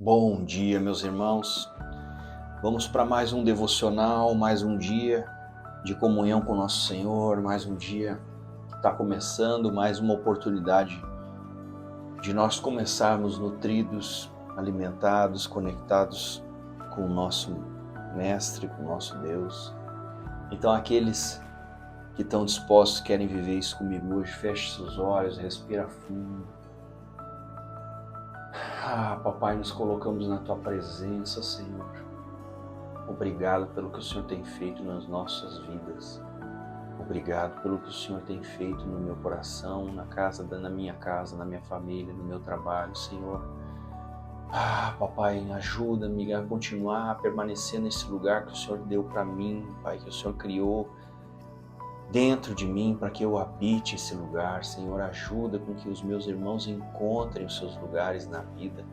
Bom dia, meus irmãos. Vamos para mais um devocional, mais um dia de comunhão com nosso Senhor, mais um dia que está começando, mais uma oportunidade de nós começarmos nutridos, alimentados, conectados com o nosso Mestre, com o nosso Deus. Então, aqueles que estão dispostos, querem viver isso comigo hoje, feche seus olhos, respira fundo. Papai, nos colocamos na Tua presença, Senhor. Obrigado pelo que o Senhor tem feito nas nossas vidas. Obrigado pelo que o Senhor tem feito no meu coração, na minha casa, na minha família, no meu trabalho, Senhor. Papai, ajuda-me a continuar a permanecer nesse lugar que o Senhor deu para mim, Pai, que o Senhor criou dentro de mim para que eu habite esse lugar. Senhor, ajuda com que os meus irmãos encontrem os seus lugares na vida,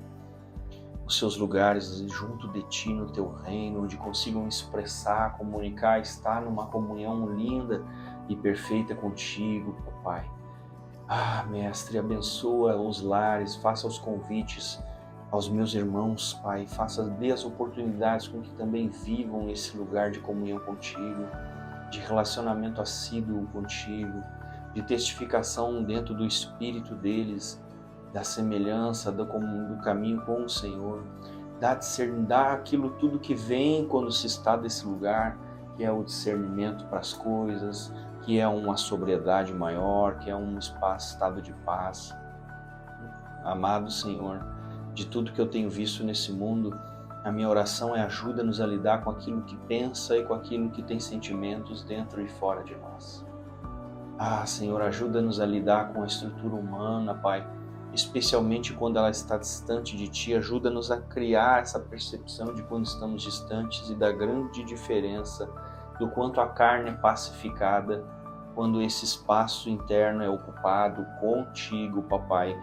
os seus lugares junto de Ti no Teu reino, onde consigam expressar, comunicar, estar numa comunhão linda e perfeita contigo, Pai. Mestre, abençoa os lares, faça os convites aos meus irmãos, Pai, dê as oportunidades com que também vivam esse lugar de comunhão contigo, de relacionamento assíduo contigo, de testificação dentro do espírito deles, da semelhança, do caminho com o Senhor. Dá aquilo tudo que vem quando se está desse lugar, que é o discernimento para as coisas, que é uma sobriedade maior, que é um estado de paz. Amado Senhor, de tudo que eu tenho visto nesse mundo, a minha oração é: ajuda-nos a lidar com aquilo que pensa e com aquilo que tem sentimentos dentro e fora de nós. Senhor, ajuda-nos a lidar com a estrutura humana, Pai, especialmente quando ela está distante de Ti. Ajuda-nos a criar essa percepção de quando estamos distantes e da grande diferença do quanto a carne é pacificada quando esse espaço interno é ocupado contigo, Papai.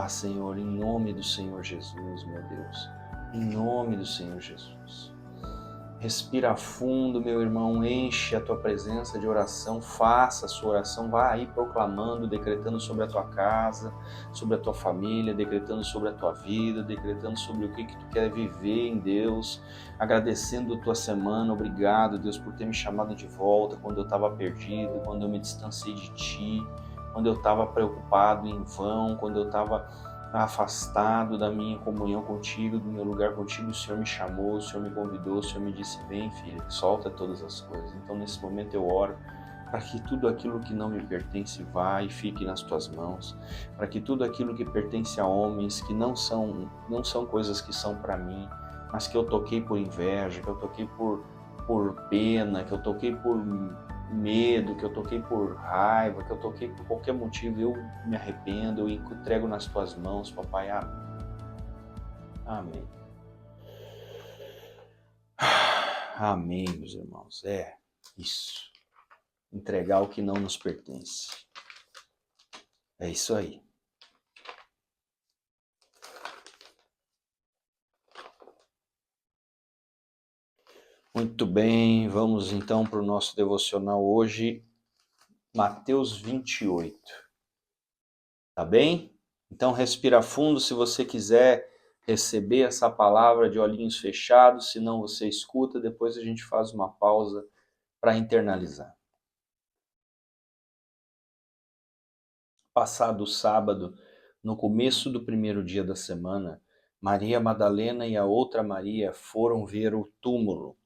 Senhor, em nome do Senhor Jesus, meu Deus, em nome do Senhor Jesus. Respira fundo, meu irmão, enche a tua presença de oração, faça a sua oração, vá aí proclamando, decretando sobre a tua casa, sobre a tua família, decretando sobre a tua vida, decretando sobre o que tu quer viver em Deus, agradecendo a tua semana. Obrigado, Deus, por ter me chamado de volta quando eu estava perdido, quando eu me distanciei de Ti, quando eu estava preocupado em vão, quando eu estava afastado da minha comunhão contigo, do meu lugar contigo. O Senhor me chamou, o Senhor me convidou, o Senhor me disse: vem, filho, solta todas as coisas. Então, nesse momento eu oro para que tudo aquilo que não me pertence vá e fique nas tuas mãos, para que tudo aquilo que pertence a homens, que não são coisas que são para mim, mas que eu toquei por inveja, que eu toquei por pena, que eu toquei por medo, que eu toquei por raiva, que eu toquei por qualquer motivo, eu me arrependo, eu entrego nas tuas mãos, Papai. Amém. Amém, meus irmãos. É isso. Entregar o que não nos pertence. É isso aí. Muito bem, vamos então para o nosso devocional hoje, Mateus 28. Tá bem? Então respira fundo se você quiser receber essa palavra de olhinhos fechados, se não você escuta, depois a gente faz uma pausa para internalizar. Passado o sábado, no começo do primeiro dia da semana, Maria Madalena e a outra Maria foram ver o túmulo,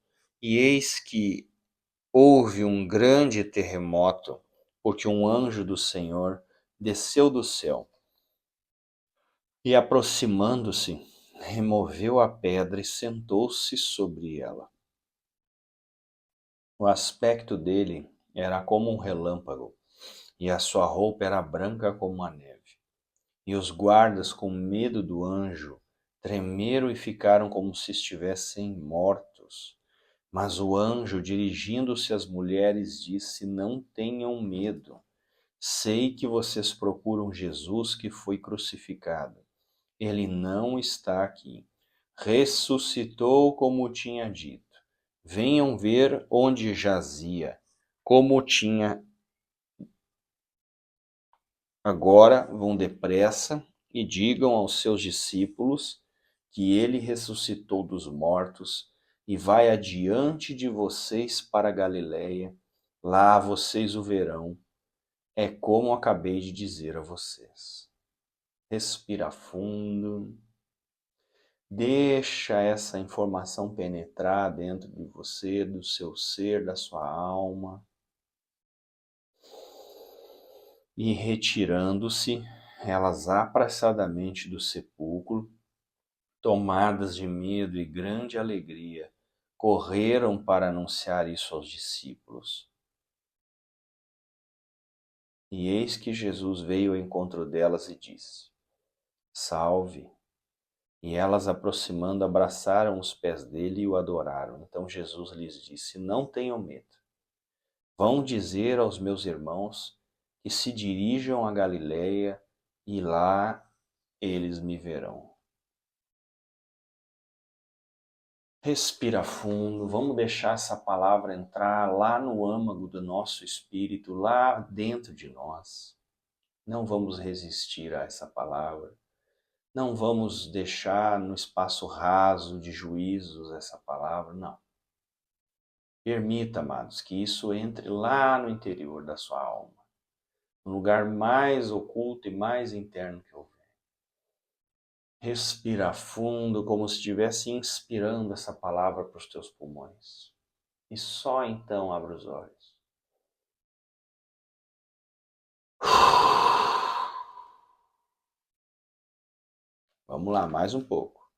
e eis que houve um grande terremoto, porque um anjo do Senhor desceu do céu e, aproximando-se, removeu a pedra e sentou-se sobre ela. O aspecto dele era como um relâmpago, e a sua roupa era branca como a neve. E os guardas, com medo do anjo, tremeram e ficaram como se estivessem mortos. Mas o anjo, dirigindo-se às mulheres, disse: não tenham medo. Sei que vocês procuram Jesus que foi crucificado. Ele não está aqui. Ressuscitou como tinha dito. Venham ver onde jazia, como tinha. Agora vão depressa e digam aos seus discípulos que ele ressuscitou dos mortos e vai adiante de vocês para a Galiléia. Lá vocês o verão. É como acabei de dizer a vocês. Respira fundo. Deixa essa informação penetrar dentro de você, do seu ser, da sua alma. E retirando-se, elas apressadamente do sepulcro, tomadas de medo e grande alegria, correram para anunciar isso aos discípulos. E eis que Jesus veio ao encontro delas e disse: Salve! E elas, aproximando, abraçaram os pés dele e o adoraram. Então Jesus lhes disse: Não tenham medo. Vão dizer aos meus irmãos que se dirijam a Galiléia e lá eles me verão. Respira fundo, vamos deixar essa palavra entrar lá no âmago do nosso espírito, lá dentro de nós. Não vamos resistir a essa palavra. Não vamos deixar no espaço raso de juízos essa palavra, não. Permita, amados, que isso entre lá no interior da sua alma, no lugar mais oculto e mais interno que houver. Respira fundo, como se estivesse inspirando essa palavra para os teus pulmões. E só então abra os olhos. Vamos lá, mais um pouco.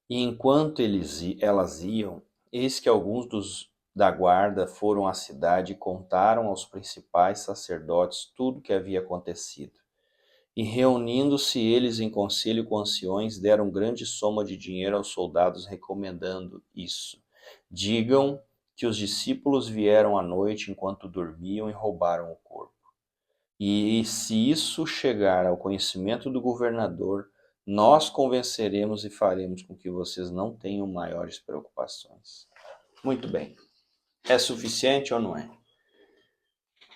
E enquanto elas iam, eis que alguns da guarda foram à cidade e contaram aos principais sacerdotes tudo o que havia acontecido. E reunindo-se eles em conselho com anciões, deram grande soma de dinheiro aos soldados, recomendando isso. Digam que os discípulos vieram à noite enquanto dormiam e roubaram o corpo. E se isso chegar ao conhecimento do governador, nós convenceremos e faremos com que vocês não tenham maiores preocupações. Muito bem. É suficiente ou não é?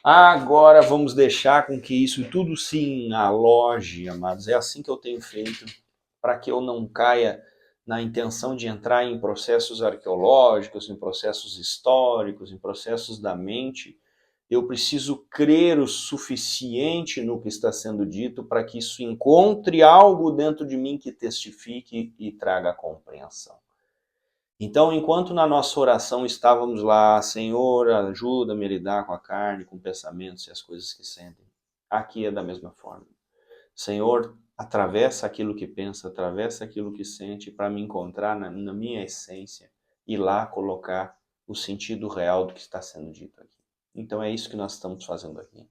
Agora vamos deixar com que isso tudo se aloje, amados. É assim que eu tenho feito, para que eu não caia na intenção de entrar em processos arqueológicos, em processos históricos, em processos da mente. Eu preciso crer o suficiente no que está sendo dito para que isso encontre algo dentro de mim que testifique e traga a compreensão. Então, enquanto na nossa oração estávamos lá, Senhor, ajuda-me a lidar com a carne, com pensamentos e as coisas que sentem, aqui é da mesma forma. Senhor, atravessa aquilo que pensa, atravessa aquilo que sente para me encontrar na minha essência e lá colocar o sentido real do que está sendo dito aqui. Então é isso que nós estamos fazendo aqui.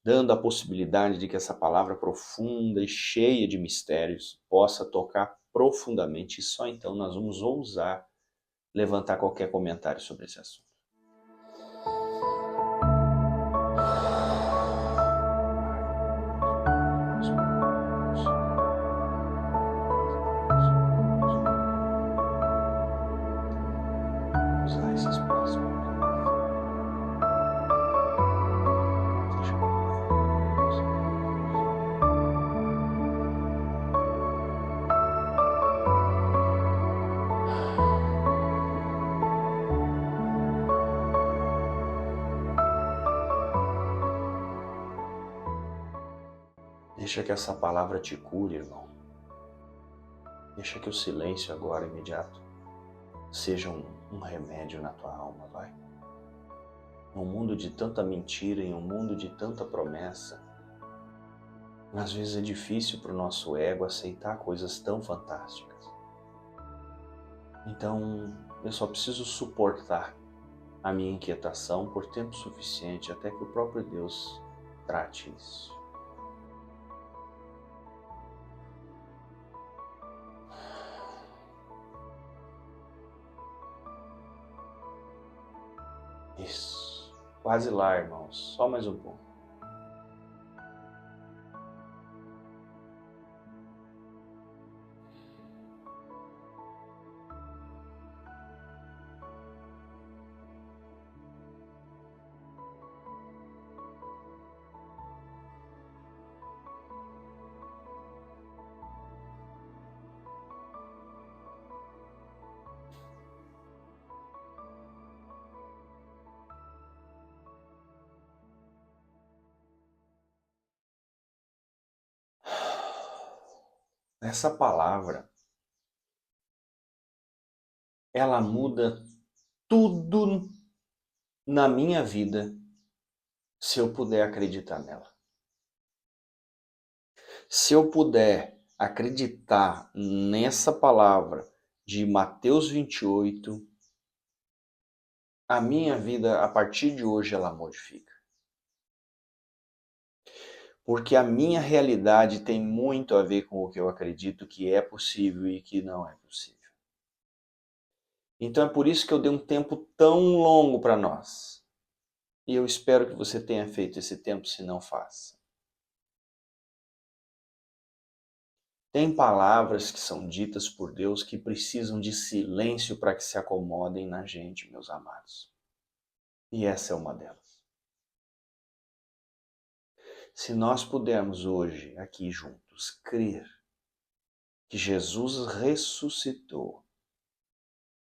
Dando a possibilidade de que essa palavra profunda e cheia de mistérios possa tocar profundamente, e só então nós vamos ousar levantar qualquer comentário sobre esse assunto. Usar esse espaço. Deixa que essa palavra te cure, irmão. Deixa que o silêncio agora, imediato, seja um remédio na tua alma, vai. Num mundo de tanta mentira, em um mundo de tanta promessa, às vezes é difícil para o nosso ego aceitar coisas tão fantásticas. Então, eu só preciso suportar a minha inquietação por tempo suficiente até que o próprio Deus trate isso. Isso. Quase lá, irmãos. Só mais um pouco. essa palavra, ela muda tudo na minha vida se eu puder acreditar nela. Se eu puder acreditar nessa palavra de Mateus 28, a minha vida, a partir de hoje, ela modifica. Porque a minha realidade tem muito a ver com o que eu acredito que é possível e que não é possível. Então é por isso que eu dei um tempo tão longo para nós. E eu espero que você tenha feito esse tempo, se não faça. Tem palavras que são ditas por Deus que precisam de silêncio para que se acomodem na gente, meus amados. E essa é uma delas. Se nós pudermos hoje, aqui juntos, crer que Jesus ressuscitou,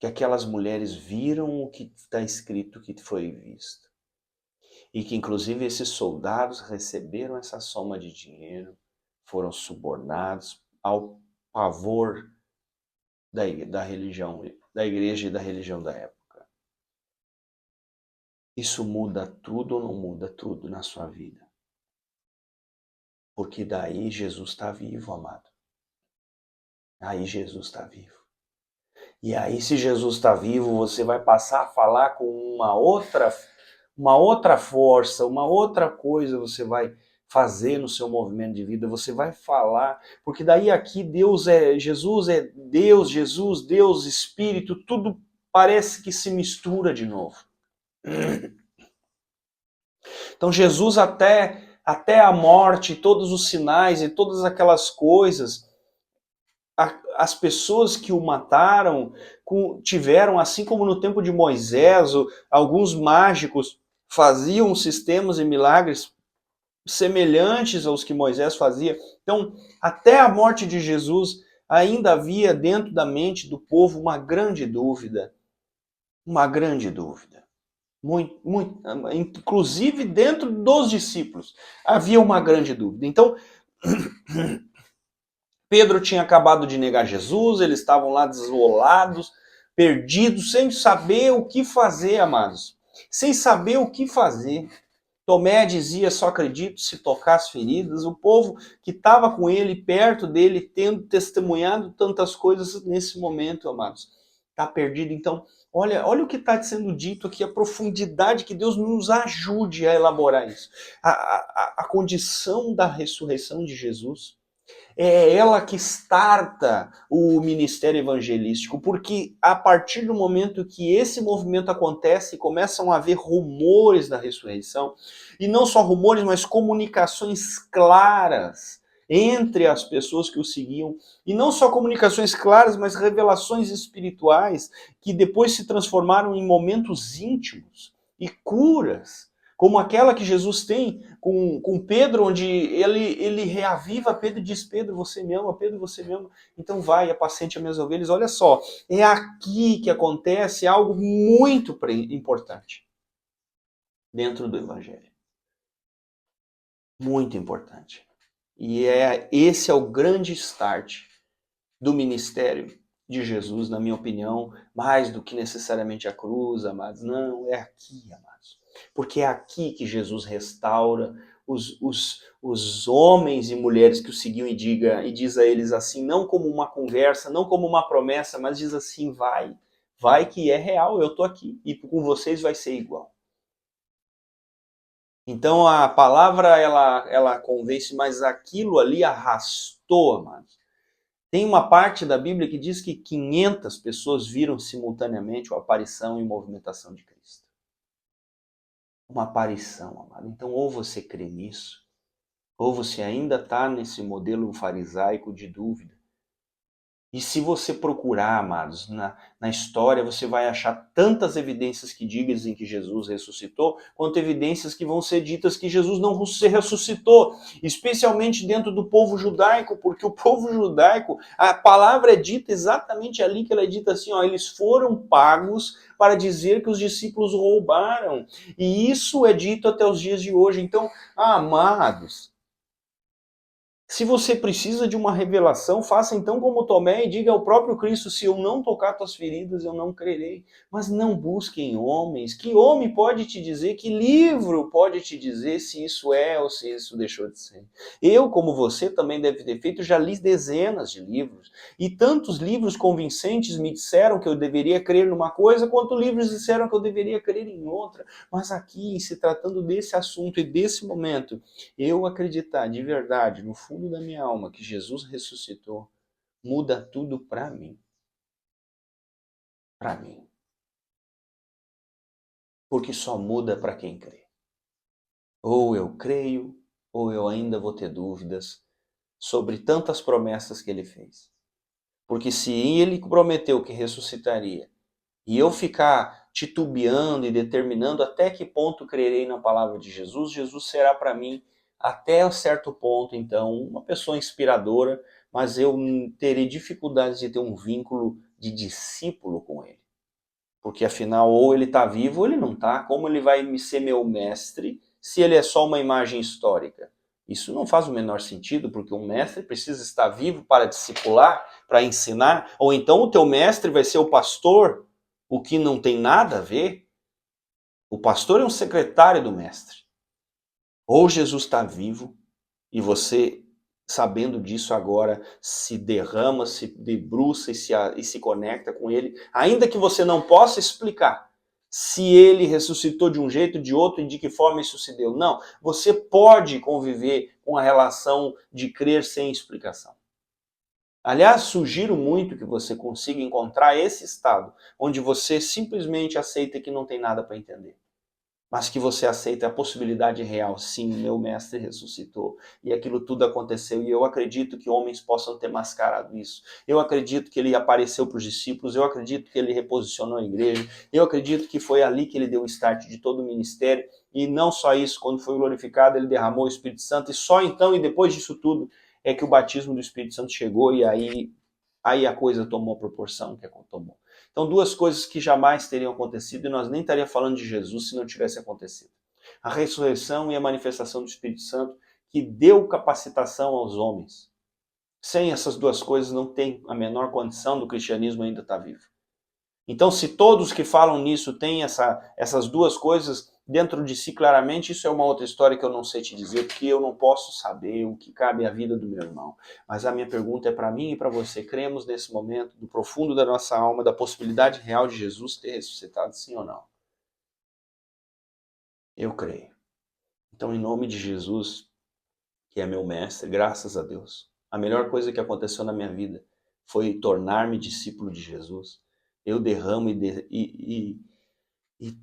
que aquelas mulheres viram o que está escrito que foi visto, e que inclusive esses soldados receberam essa soma de dinheiro, foram subornados ao pavor da religião, da igreja e da religião da época. Isso muda tudo ou não muda tudo na sua vida? Porque daí Jesus está vivo, amado. Aí Jesus está vivo. E aí, se Jesus está vivo, você vai passar a falar com uma outra força, uma outra coisa você vai fazer no seu movimento de vida, você vai falar, porque daí aqui Jesus é Deus, Deus, Espírito, tudo parece que se mistura de novo. Então Jesus até a morte, todos os sinais e todas aquelas coisas, as pessoas que o mataram tiveram, assim como no tempo de Moisés, alguns mágicos faziam sistemas e milagres semelhantes aos que Moisés fazia. Então, até a morte de Jesus, ainda havia dentro da mente do povo uma grande dúvida. Uma grande dúvida. Inclusive dentro dos discípulos, havia uma grande dúvida. Então, Pedro tinha acabado de negar Jesus, eles estavam lá desolados, perdidos, sem saber o que fazer, amados. Sem saber o que fazer. Tomé dizia, só acredito se tocar as feridas. O povo que estava com ele, perto dele, tendo testemunhado tantas coisas nesse momento, amados, está perdido. Então, olha o que está sendo dito aqui, a profundidade, que Deus nos ajude a elaborar isso. A condição da ressurreição de Jesus é ela que starta o ministério evangelístico, porque a partir do momento que esse movimento acontece, começam a haver rumores da ressurreição, e não só rumores, mas comunicações claras entre as pessoas que o seguiam, e não só comunicações claras, mas revelações espirituais que depois se transformaram em momentos íntimos e curas, como aquela que Jesus tem com Pedro, onde ele reaviva Pedro e diz, Pedro, você me ama, Pedro, você me ama, então vai, apacente as minhas ovelhas. Olha só, é aqui que acontece algo muito importante dentro do Evangelho. Muito importante. E esse é o grande start do ministério de Jesus, na minha opinião, mais do que necessariamente a cruz, amados. Não, é aqui, amados. Porque é aqui que Jesus restaura os homens e mulheres que o seguiam e diz a eles assim, não como uma conversa, não como uma promessa, mas diz assim, vai que é real, eu estou aqui e com vocês vai ser igual. Então a palavra ela convence, mas aquilo ali arrastou, amados. Tem uma parte da Bíblia que diz que 500 pessoas viram simultaneamente a aparição e movimentação de Cristo. Uma aparição, amado. Então, ou você crê nisso, ou você ainda está nesse modelo farisaico de dúvida. E se você procurar, amados, na história, você vai achar tantas evidências que dizem que Jesus ressuscitou, quanto evidências que vão ser ditas que Jesus não ressuscitou, especialmente dentro do povo judaico, porque o povo judaico, a palavra é dita exatamente ali que ela é dita assim, ó, eles foram pagos para dizer que os discípulos roubaram. E isso é dito até os dias de hoje. Então, amados, Se você precisa de uma revelação, faça então como Tomé e diga ao próprio Cristo: se eu não tocar tuas feridas, eu não crerei. Mas não busque em homens. Que homem pode te dizer, que livro pode te dizer se isso é ou se isso deixou de ser? Eu, como você também deve ter feito, já li dezenas de livros. E tantos livros convincentes me disseram que eu deveria crer numa coisa, quanto livros disseram que eu deveria crer em outra. Mas aqui, se tratando desse assunto e desse momento, eu acreditar de verdade, no fundo da minha alma, que Jesus ressuscitou, muda tudo para mim. Para mim. Porque só muda para quem crê. Ou eu creio, ou eu ainda vou ter dúvidas sobre tantas promessas que ele fez. Porque se ele prometeu que ressuscitaria, e eu ficar titubeando e determinando até que ponto crerei na palavra de Jesus, Jesus será para mim, até um certo ponto, então, uma pessoa inspiradora, mas eu terei dificuldades de ter um vínculo de discípulo com ele. Porque afinal, ou ele está vivo ou ele não está. Como ele vai ser meu mestre se ele é só uma imagem histórica? Isso não faz o menor sentido, porque um mestre precisa estar vivo para discipular, para ensinar, ou então o teu mestre vai ser o pastor, o que não tem nada a ver. O pastor é um secretário do mestre. Ou Jesus está vivo e você, sabendo disso agora, se derrama, se debruça e se conecta com ele, ainda que você não possa explicar se ele ressuscitou de um jeito, de outro e de que forma isso se deu. Não, você pode conviver com a relação de crer sem explicação. Aliás, sugiro muito que você consiga encontrar esse estado, onde você simplesmente aceita que não tem nada para entender, mas que você aceita a possibilidade real. Sim, meu mestre ressuscitou e aquilo tudo aconteceu, e eu acredito que homens possam ter mascarado isso. Eu acredito que ele apareceu para os discípulos, eu acredito que ele reposicionou a igreja, eu acredito que foi ali que ele deu o start de todo o ministério, e não só isso, quando foi glorificado, ele derramou o Espírito Santo, e só então, e depois disso tudo, é que o batismo do Espírito Santo chegou, e aí a coisa tomou a proporção que tomou. Então, duas coisas que jamais teriam acontecido, e nós nem estaríamos falando de Jesus se não tivesse acontecido. A ressurreição e a manifestação do Espírito Santo, que deu capacitação aos homens. Sem essas duas coisas não tem a menor condição do cristianismo ainda estar vivo. Então, se todos que falam nisso têm essas duas coisas dentro de si claramente, isso é uma outra história que eu não sei te dizer, porque eu não posso saber o que cabe à vida do meu irmão. Mas a minha pergunta é para mim e para você: cremos nesse momento, do profundo da nossa alma, da possibilidade real de Jesus ter ressuscitado, sim ou não? Eu creio. Então, em nome de Jesus, que é meu mestre, graças a Deus, a melhor coisa que aconteceu na minha vida foi tornar-me discípulo de Jesus. Eu derramo e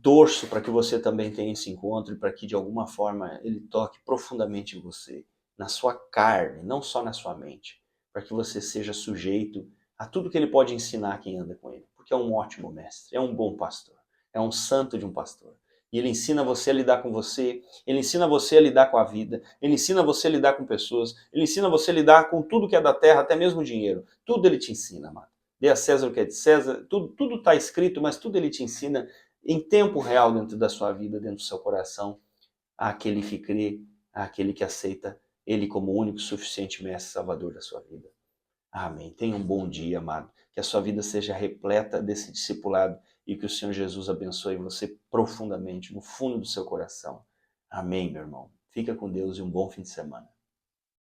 torço para que você também tenha esse encontro e para que de alguma forma ele toque profundamente em você, na sua carne, não só na sua mente, para que você seja sujeito a tudo que ele pode ensinar a quem anda com ele, porque é um ótimo mestre, é um bom pastor, é um santo de um pastor. E ele ensina você a lidar com você, ele ensina você a lidar com a vida, ele ensina você a lidar com pessoas, ele ensina você a lidar com tudo que é da terra, até mesmo o dinheiro. Tudo ele te ensina, amado. Dê a César o que é de César, tudo está escrito, mas tudo ele te ensina em tempo real dentro da sua vida, dentro do seu coração, àquele que crê, àquele que aceita ele como o único suficiente mestre salvador da sua vida. Amém. Tenha um bom dia, amado. Que a sua vida seja repleta desse discipulado e que o Senhor Jesus abençoe você profundamente, no fundo do seu coração. Amém, meu irmão. Fica com Deus e um bom fim de semana.